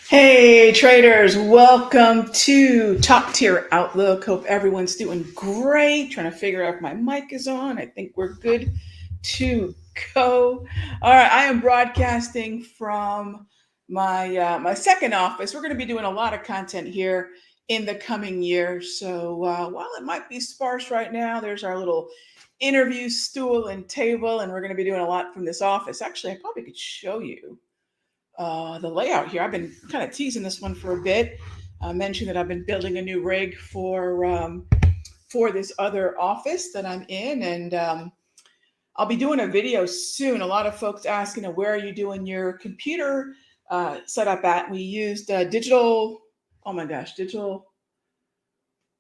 Hey traders, welcome to Top Tier Outlook. Hope everyone's doing great. Trying to figure out if my mic is on. I think we're good to go. All right, I am broadcasting from my second office. We're going to be doing a lot of content here in the coming year. So while it might be sparse right now, there's our little interview stool and table, and we're going to be doing a lot from this office. Actually, I probably could show you the layout here. I've been kind of teasing this one for a bit. I mentioned that I've been building a new rig for this other office that I'm in, and I'll be doing a video soon. A lot of folks asking, where are you doing your computer setup at? We used digital. Oh my gosh, digital.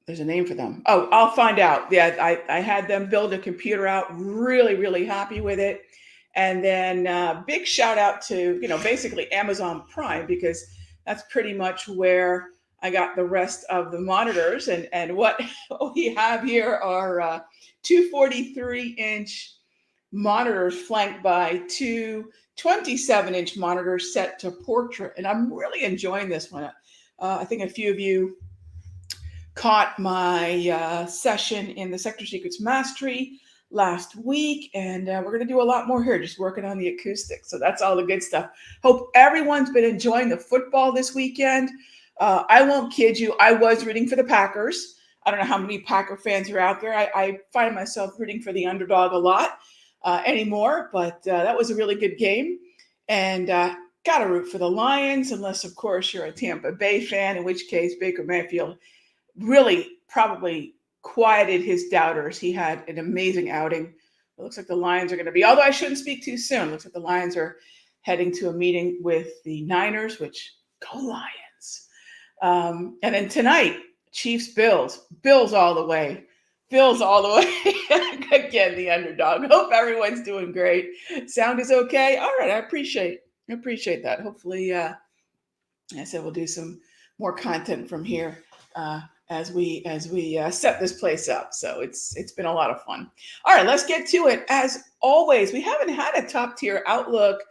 There's a name for them. Oh, I'll find out. Yeah, I had them build a computer out. Really, really happy with it. And then big shout out to, basically Amazon Prime, because that's pretty much where I got the rest of the monitors. And what we have here are two 43-inch monitors flanked by two 27-inch monitors set to portrait. And I'm really enjoying this one. I think a few of you caught my session in the Sector Secrets Mastery last week, and we're going to do a lot more here, just working on the acoustics. So that's all the good stuff. Hope everyone's been enjoying the football this weekend. I won't kid you, I was rooting for the Packers. I don't know how many Packer fans are out there. I find myself rooting for the underdog a lot anymore, but that was a really good game. And got to root for the Lions, unless, of course, you're a Tampa Bay fan, in which case Baker Mayfield really probably quieted his doubters. He had an amazing outing. It looks like the Lions are going to be, although I shouldn't speak too soon. It looks like the Lions are heading to a meeting with the Niners, which go Lions. And then tonight, Chiefs, Bills all the way. Bills all the way. Again, the underdog. Hope everyone's doing great. Sound is okay. All right, I appreciate that. Hopefully, I said we'll do some more content from here as we set this place up. So it's been a lot of fun. All right, let's get to it. As always, we haven't had a top tier outlook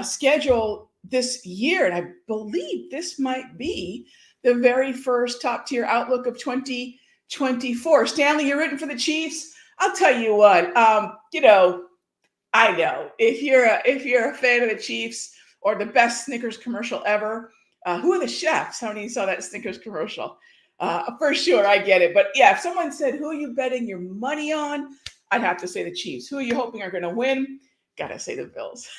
schedule this year, and I believe this might be the very first top tier outlook of 2024. Stanley, you're rooting for the Chiefs. I'll tell you what. I know if you're a fan of the Chiefs or the best Snickers commercial ever. Who are the chefs? How many saw that Snickers commercial? For sure, I get it. But yeah, if someone said, who are you betting your money on? I'd have to say the Chiefs. Who are you hoping are going to win? Gotta say the Bills.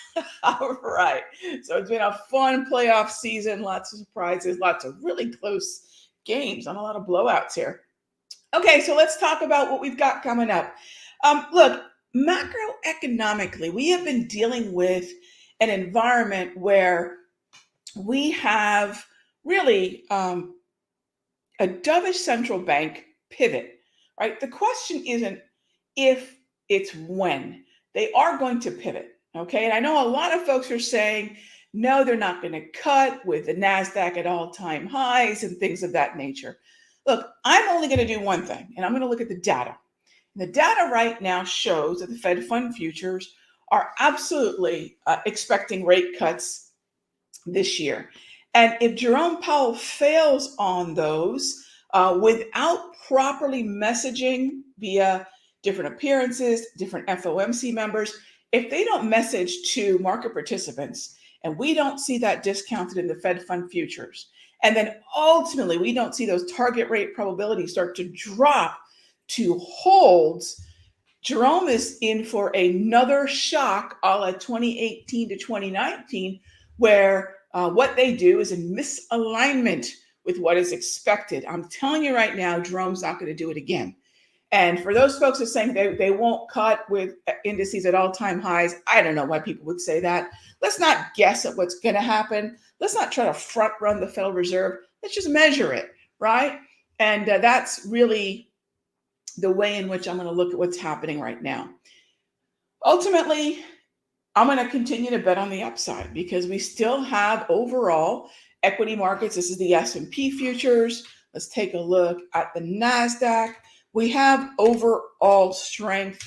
All right. So it's been a fun playoff season. Lots of surprises, lots of really close games, and a lot of blowouts here. Okay, so let's talk about what we've got coming up. Look, macroeconomically, we have been dealing with an environment where we have really a dovish central bank pivot, right? The question isn't if, it's when. They are going to pivot, okay? And I know a lot of folks are saying, no, they're not going to cut with the NASDAQ at all-time highs and things of that nature. Look, I'm only going to do one thing, and I'm going to look at the data. The data right now shows that the Fed fund futures are absolutely expecting rate cuts this year. And if Jerome Powell fails on those without properly messaging via different appearances, different FOMC members, if they don't message to market participants and we don't see that discounted in the Fed fund futures, and then ultimately we don't see those target rate probabilities start to drop to holds, Jerome is in for another shock a la 2018 to 2019, where what they do is in misalignment with what is expected. I'm telling you right now, Jerome's not going to do it again. And for those folks that are saying they won't cut with indices at all-time highs, I don't know why people would say that. Let's not guess at what's going to happen. Let's not try to front run the Federal Reserve. Let's just measure it, right? And that's really the way in which I'm going to look at what's happening right now. Ultimately, I'm going to continue to bet on the upside because we still have overall equity markets. This is the S&P futures. Let's take a look at the NASDAQ. We have overall strength,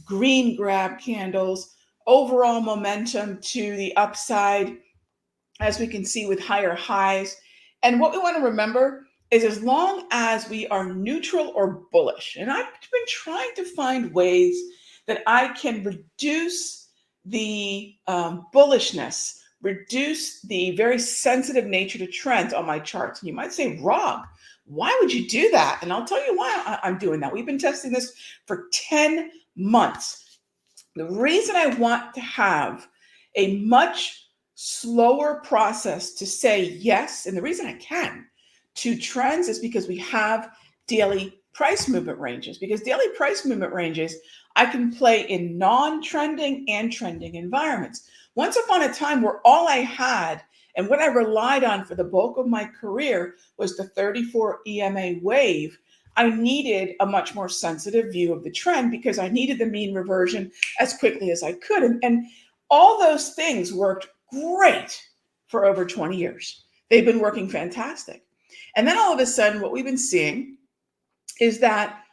green grab candles, overall momentum to the upside. as we can see, with higher highs. And what we want to remember is as long as we are neutral or bullish, and I've been trying to find ways that I can reduce the bullishness, reduce the very sensitive nature to trends on my charts. And you might say, Rob, why would you do that? And I'll tell you why I'm doing that. We've been testing this for 10 months. The reason I want to have a much slower process to say yes, and the reason I can, to trends is because we have daily price movement ranges. Because daily price movement ranges, I can play in non-trending and trending environments. Once upon a time where all I had and what I relied on for the bulk of my career was the 34 EMA wave, I needed a much more sensitive view of the trend because I needed the mean reversion as quickly as I could. And all those things worked great for over 20 years. They've been working fantastic. And then all of a sudden, what we've been seeing is that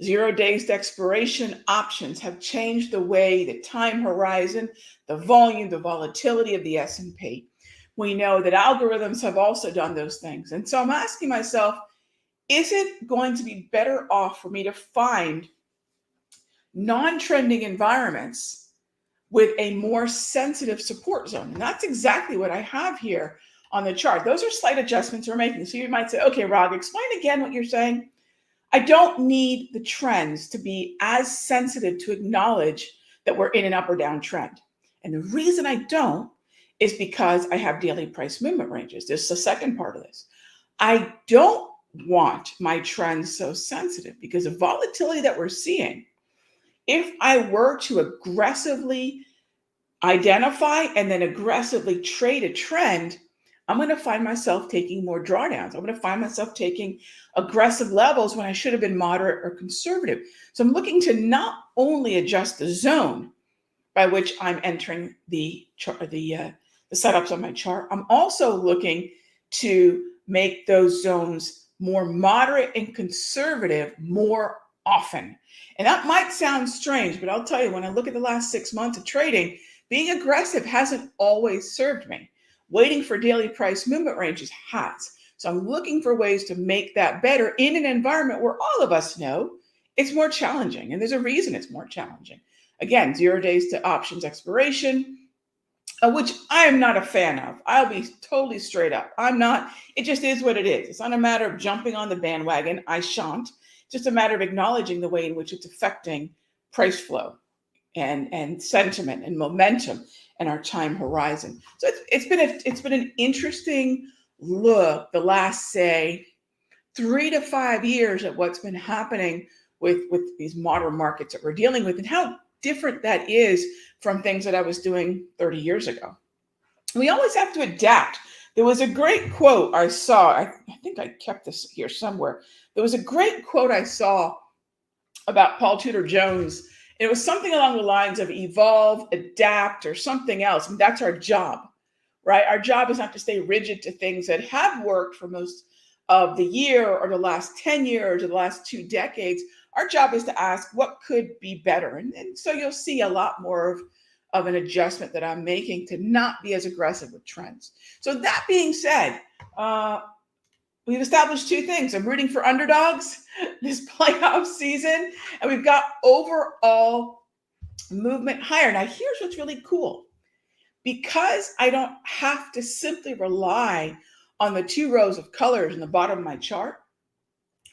0 days to expiration options have changed the way the time horizon, the volume, the volatility of the S&P. We know that algorithms have also done those things. And so I'm asking myself, is it going to be better off for me to find non-trending environments with a more sensitive support zone? And that's exactly what I have here on the chart. Those are slight adjustments we're making. So you might say, okay, Rag, explain again what you're saying. I don't need the trends to be as sensitive to acknowledge that we're in an up or down trend. And the reason I don't is because I have daily price movement ranges. This is the second part of this. I don't want my trends so sensitive because the volatility that we're seeing, if I were to aggressively identify and then aggressively trade a trend, I'm going to find myself taking more drawdowns. I'm going to find myself taking aggressive levels when I should have been moderate or conservative. So I'm looking to not only adjust the zone by which I'm entering the setups on my chart, I'm also looking to make those zones more moderate and conservative more often. And that might sound strange, but I'll tell you, when I look at the last 6 months of trading, being aggressive hasn't always served me. Waiting for daily price movement ranges has. So I'm looking for ways to make that better in an environment where all of us know it's more challenging. And there's a reason it's more challenging. Again, 0 days to options expiration, which I am not a fan of. I'll be totally straight up. I'm not. It just is what it is. It's not a matter of jumping on the bandwagon. I shan't. It's just a matter of acknowledging the way in which it's affecting price flow and sentiment and momentum and our time horizon. So it's been an interesting look the last, say, 3 to 5 years at what's been happening with these modern markets that we're dealing with and how different that is from things that I was doing 30 years ago. We always have to adapt. There was a great quote I saw. I think I kept this here somewhere. There was a great quote I saw about Paul Tudor Jones. It was something along the lines of evolve, adapt, or something else. And that's our job, right? Our job is not to stay rigid to things that have worked for most of the year or the last 10 years or the last 2 decades. Our job is to ask what could be better. And so you'll see a lot more of an adjustment that I'm making to not be as aggressive with trends. So that being said, we've established 2 things. I'm rooting for underdogs this playoff season, and we've got overall movement higher. Now, here's what's really cool. Because I don't have to simply rely on the 2 rows of colors in the bottom of my chart,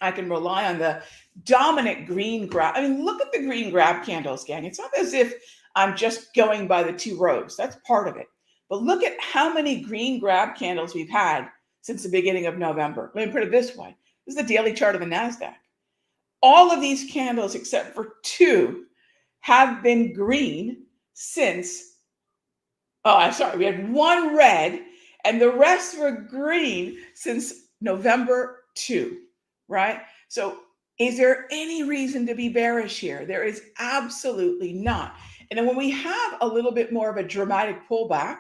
I can rely on the dominant green grab. I mean, look at the green grab candles, gang. It's not as if I'm just going by the 2 rows. That's part of it. But look at how many green grab candles we've had since the beginning of November. Let me put it this way. This is the daily chart of the NASDAQ. All of these candles, except for 2, have been green since, I'm sorry, we had 1 red, and the rest were green since November 2, right? So is there any reason to be bearish here? There is absolutely not. And then when we have a little bit more of a dramatic pullback,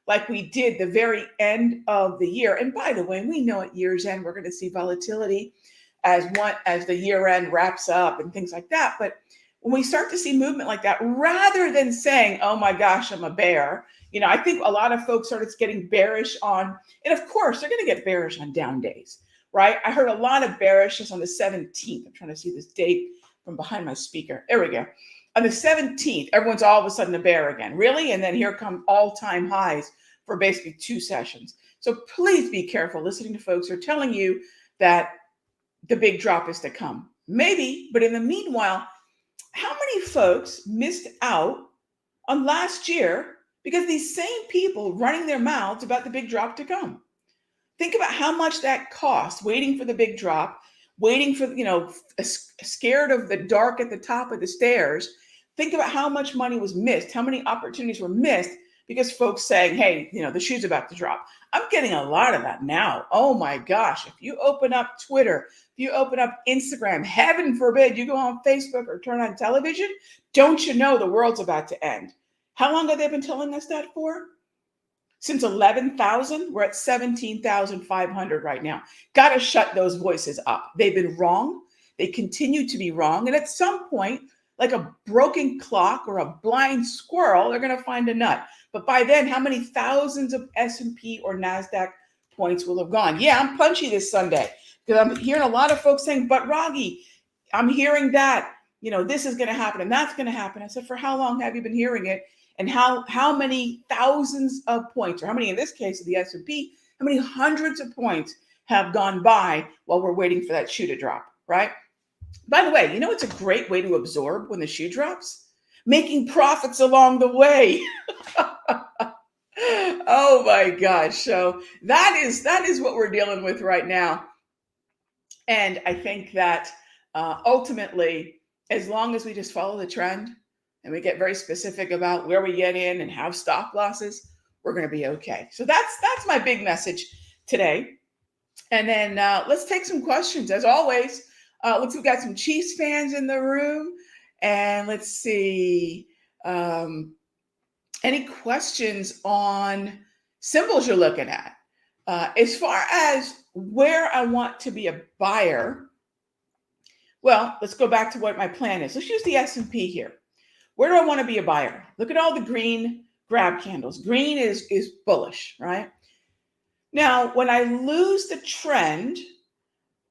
like we did the very end of the year. And by the way, we know at year's end, we're going to see volatility as the year end wraps up and things like that. But when we start to see movement like that, rather than saying, oh my gosh, I'm a bear, I think a lot of folks started getting bearish on, and of course, they're going to get bearish on down days, right? I heard a lot of bearishness on the 17th. I'm trying to see this date from behind my speaker. There we go. On the 17th, everyone's all of a sudden a bear again. Really? And then here come all-time highs for basically 2 sessions. So please be careful listening to folks who are telling you that the big drop is to come. Maybe, but in the meanwhile, how many folks missed out on last year because these same people running their mouths about the big drop to come? Think about how much that costs, waiting for the big drop, waiting for, scared of the dark at the top of the stairs. Think about how much money was missed, how many opportunities were missed because folks saying, hey, the shoe's about to drop. I'm getting a lot of that now. Oh my gosh. If you open up Twitter, if you open up Instagram, heaven forbid you go on Facebook or turn on television, don't you know the world's about to end? How long have they been telling us that for? Since 11,000, we're at 17,500 right now. Got to shut those voices up. They've been wrong. They continue to be wrong. And at some point, like a broken clock or a blind squirrel, they're going to find a nut. But by then, how many thousands of S&P or NASDAQ points will have gone? Yeah, I'm punchy this Sunday because I'm hearing a lot of folks saying, but Raghee, I'm hearing that, this is going to happen and that's going to happen. I said, for how long have you been hearing it? And how many thousands of points, or how many in this case of the S&P, how many hundreds of points have gone by while we're waiting for that shoe to drop, right? By the way, it's a great way to absorb when the shoe drops? Making profits along the way. Oh my gosh. So that is what we're dealing with right now. And I think that ultimately, as long as we just follow the trend and we get very specific about where we get in and have stop losses, we're going to be okay. So that's my big message today. And then let's take some questions. As always, looks like we've got some Chiefs fans in the room. And let's see. Any questions on symbols you're looking at? As far as where I want to be a buyer, well, let's go back to what my plan is. Let's use the S&P here. Where do I want to be a buyer? Look at all the green grab candles. Green is bullish, right? Now, when I lose the trend,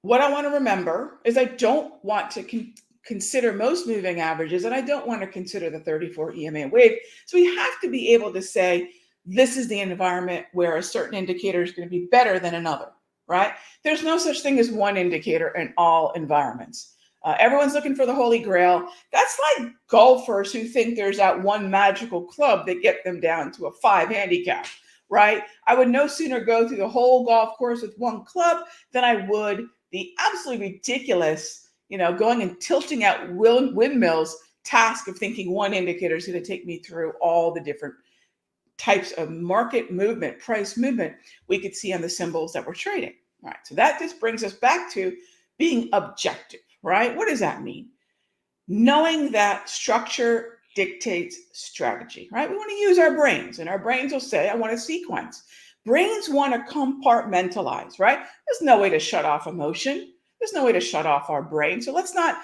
what I want to remember is I don't want to consider most moving averages, and I don't want to consider the 34 EMA wave. So we have to be able to say, this is the environment where a certain indicator is going to be better than another, right? There's no such thing as one indicator in all environments. Everyone's looking for the Holy Grail. That's like golfers who think there's that one magical club that get them down to a 5 handicap, right? I would no sooner go through the whole golf course with one club than I would the absolutely ridiculous, going and tilting out windmills task of thinking one indicator is going to take me through all the different types of market movement, price movement we could see on the symbols that we're trading. All right, so that just brings us back to being objective, right? What does that mean? Knowing that structure dictates strategy, right? We want to use our brains, and our brains will say, I want to sequence. Brains want to compartmentalize, right? There's no way to shut off emotion. There's no way to shut off our brain. So let's not,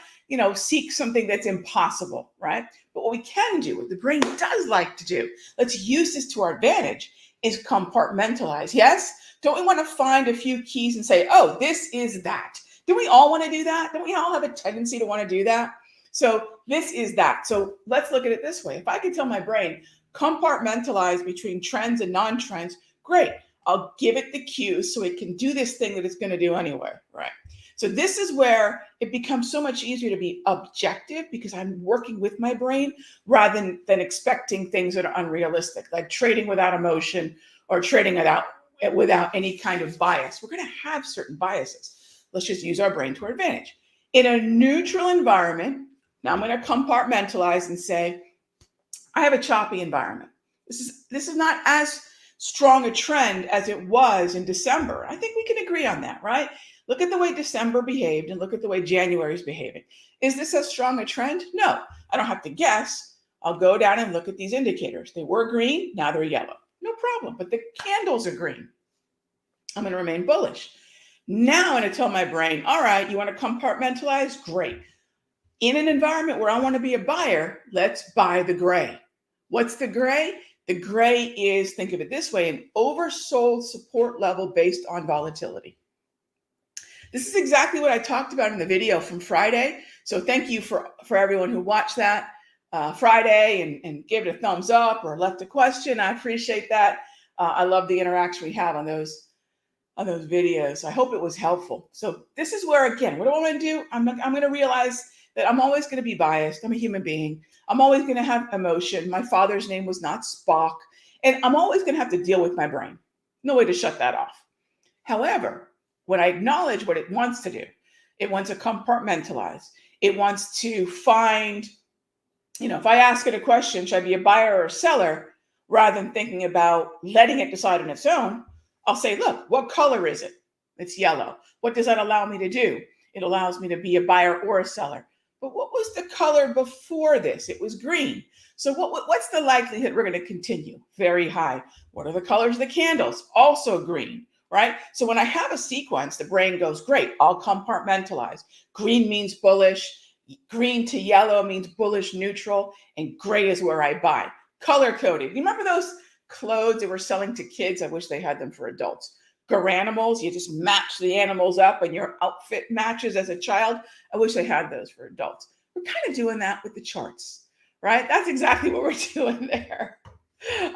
seek something that's impossible, right? But what we can do, what the brain does like to do, let's use this to our advantage, is compartmentalize. Yes? Don't we want to find a few keys and say, oh, this is that? Do we all want to do that? Don't we all have a tendency to want to do that? So this is that. So let's look at it this way. If I could tell my brain, compartmentalize between trends and non-trends, great. I'll give it the cues so it can do this thing that it's going to do anyway, right? So this is where it becomes so much easier to be objective because I'm working with my brain rather than expecting things that are unrealistic, like trading without emotion or trading without any kind of bias. We're going to have certain biases. Let's just use our brain to our advantage. In a neutral environment, now I'm going to compartmentalize and say, I have a choppy environment. This is not as strong a trend as it was in December. I think we can agree on that, right? Look at the way December behaved and look at the way January is behaving. Is this as strong a trend? No, I don't have to guess. I'll go down and look at these indicators. They were green, now they're yellow. No problem, but the candles are green. I'm going to remain bullish. Now I'm going to tell my brain, all right, you want to compartmentalize? Great. In an environment where I want to be a buyer, let's buy the gray. What's the gray? The gray is, think of it this way, an oversold support level based on volatility. This is exactly what I talked about in the video from Friday. So thank you for everyone who watched that Friday and gave it a thumbs up or left a question. I appreciate that. I love the interaction we have on those videos. I hope it was helpful. So this is where, again, what do I want to do? I'm going to realize that I'm always going to be biased. I'm a human being. I'm always going to have emotion. My father's name was not Spock. And I'm always going to have to deal with my brain. No way to shut that off. However, when I acknowledge what it wants to do, it wants to compartmentalize. It wants to find, if I ask it a question, should I be a buyer or a seller, rather than thinking about letting it decide on its own, I'll say, look, what color is it? It's yellow. What does that allow me to do? It allows me to be a buyer or a seller. But what was the color before this? It was green. So what's the likelihood we're going to continue? Very high. What are the colors of the candles? Also green, right? So when I have a sequence, the brain goes, great, I'll compartmentalize. Green means bullish. Green to yellow means bullish neutral. And gray is where I buy. Color coding. You remember those clothes they were selling to kids? I wish they had them for adults. Garanimals, you just match the animals up and your outfit matches as a child. I wish they had those for adults. We're kind of doing that with the charts, right? That's exactly what we're doing there.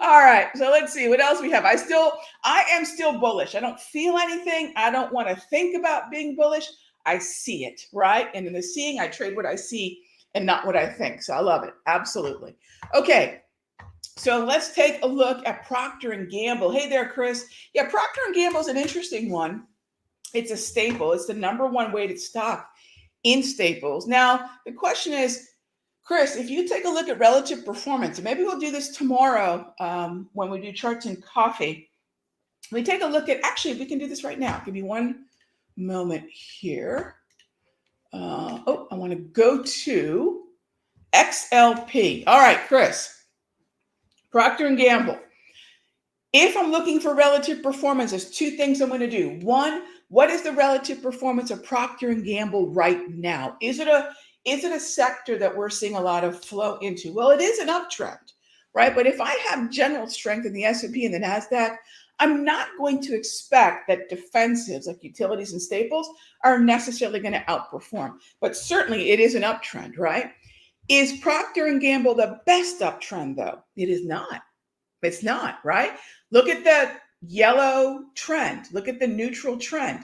All right, so let's see what else we have. I am still bullish. I don't feel anything. I don't want to think about being bullish. I see it, right? And in the seeing, I trade what I see and not what I think. So I love it. Absolutely. Okay. So let's take a look at Procter & Gamble. Hey there, Chris. Yeah, Procter & Gamble is an interesting one. It's a staple. It's the number one weighted stock in staples. Now, the question is, Chris, if you take a look at relative performance, and maybe we'll do this tomorrow when we do charts and coffee. We take a look at, actually, we can do this right now. Give me one moment here. I want to go to XLP. All right, Chris. Procter & Gamble. If I'm looking for relative performance, there's two things I'm going to do. One, what is the relative performance of Procter & Gamble right now? Is it a sector that we're seeing a lot of flow into? Well, it is an uptrend, right? But if I have general strength in the S&P and the NASDAQ, I'm not going to expect that defensives like utilities and staples are necessarily going to outperform. But certainly it is an uptrend, right? Is Procter & Gamble the best uptrend, though? It is not. It's not, right? Look at the yellow trend. Look at the neutral trend.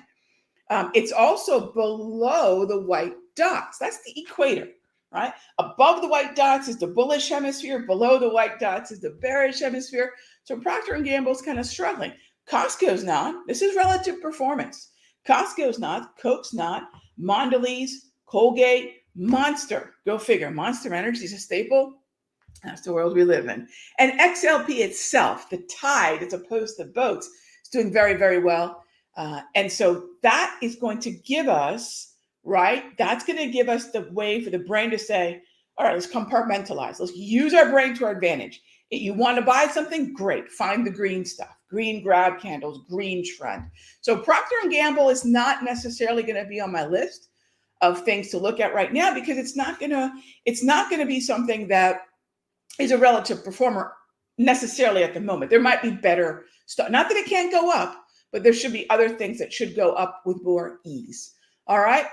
It's also below the white dots. That's the equator, right? Above the white dots is the bullish hemisphere. Below the white dots is the bearish hemisphere. So Procter & Gamble is kind of struggling. Costco's not. This is relative performance. Costco's not. Coke's not. Mondelez, Colgate, Monster. Go figure. Monster Energy is a staple. That's the world we live in. And XLP itself, the tide as opposed to the boats, is doing very, very well. And so that is going to give us, right? That's going to give us the way for the brain to say, all right, let's compartmentalize. Let's use our brain to our advantage. If you want to buy something, great. Find the green stuff. Green grab candles, green trend. So Procter & Gamble is not necessarily going to be on my list of things to look at right now because it's not going to be something that is a relative performer necessarily at the moment. There might be better stuff. Not that it can't go up, but there should be other things that should go up with more ease. All right.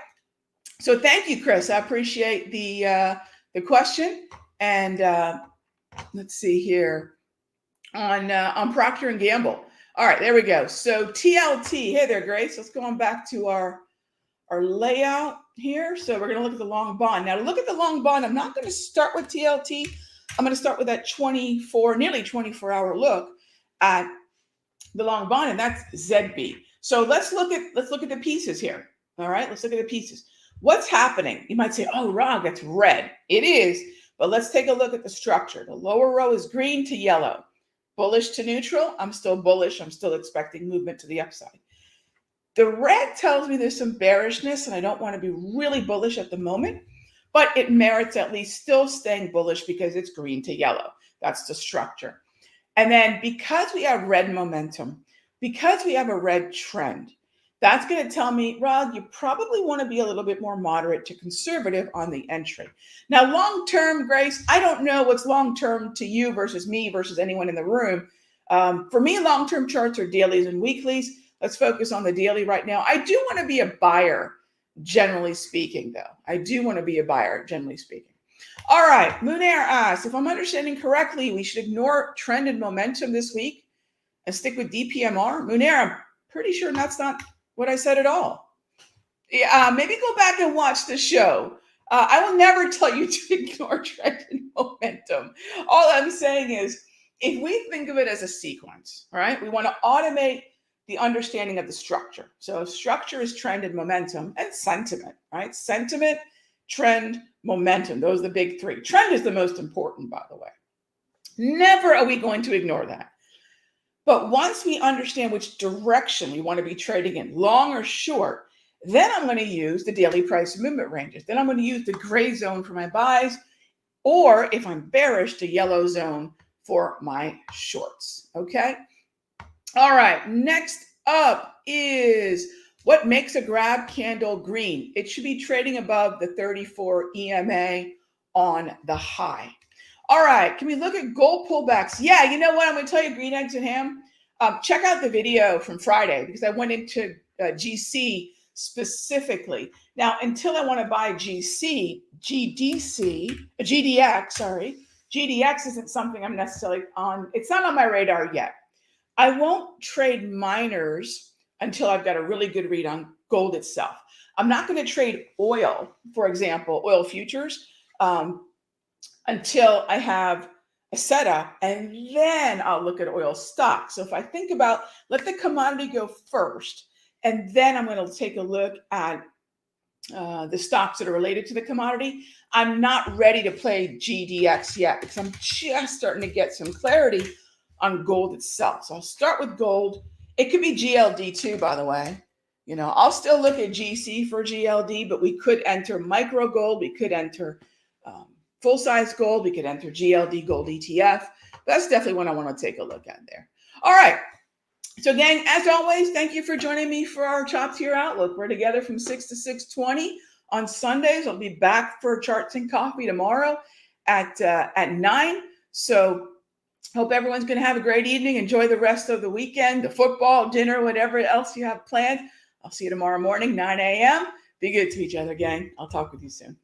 So thank you, Chris. I appreciate the question. And let's see here on Procter & Gamble. All right, there we go. So TLT. Hey there, Grace. Let's go on back to our layout here. So we're going to look at the long bond. Now to look at the long bond, I'm not going to start with TLT. I'm going to start with that nearly 24-hour look at the long bond, and that's ZB. So let's look at the pieces here. All right, let's look at the pieces. What's happening? You might say, oh, Rag, that's red. It is, but let's take a look at the structure. The lower row is green to yellow. Bullish to neutral. I'm still bullish. I'm still expecting movement to the upside. The red tells me there's some bearishness, and I don't want to be really bullish at the moment, but it merits at least still staying bullish because it's green to yellow. That's the structure. And then because we have red momentum, because we have a red trend, That's going to tell me, Rod, you probably want to be a little bit more moderate to conservative on the entry. Now, long term, Grace, I don't know what's long term to you versus me versus anyone in the room. For me, long term charts are dailies and weeklies. Let's focus on the daily right now. I do want to be a buyer, generally speaking, though. I do want to be a buyer, generally speaking. All right, Munair asks, if I'm understanding correctly, we should ignore trend and momentum this week and stick with DPMR. Munair, I'm pretty sure that's not what I said at all. Yeah, maybe go back and watch the show. I will never tell you to ignore trend and momentum. All I'm saying is, if we think of it as a sequence, all right, we want to automate the understanding of the structure. So structure is trend and momentum and sentiment, right? Sentiment, trend, momentum. Those are the big three. Trend is the most important, by the way. Never are we going to ignore that. But once we understand which direction we want to be trading in, long or short, then I'm going to use the daily price movement ranges. Then I'm going to use the gray zone for my buys, or if I'm bearish, the yellow zone for my shorts. Okay. All right. Next up is what makes a grab candle green? It should be trading above the 34 EMA on the high. All right, can we look at gold pullbacks? Yeah, you know what? I'm going to tell you, green eggs and ham. Check out the video from Friday because I went into GC specifically. Now, until I want to buy GDX isn't something I'm necessarily on. It's not on my radar yet. I won't trade miners until I've got a really good read on gold itself. I'm not going to trade oil, for example, oil futures, until I have a setup, and then I'll look at oil stocks. So if I think about, let the commodity go first, and then I'm going to take a look at the stocks that are related to the commodity. I'm not ready to play GDX yet because I'm just starting to get some clarity on gold itself. So I'll start with gold. It could be GLD too, by the way. You know, I'll still look at GC for GLD, but we could enter micro gold. We could enter full-size gold. We could enter GLD gold ETF. That's definitely what I want to take a look at there. All right. So, gang, as always, thank you for joining me for our Top Tier Outlook. We're together from 6 to 6:20 on Sundays. I'll be back for Charts and Coffee tomorrow at 9. So, hope everyone's going to have a great evening. Enjoy the rest of the weekend, the football, dinner, whatever else you have planned. I'll see you tomorrow morning, 9 a.m. Be good to each other, gang. I'll talk with you soon.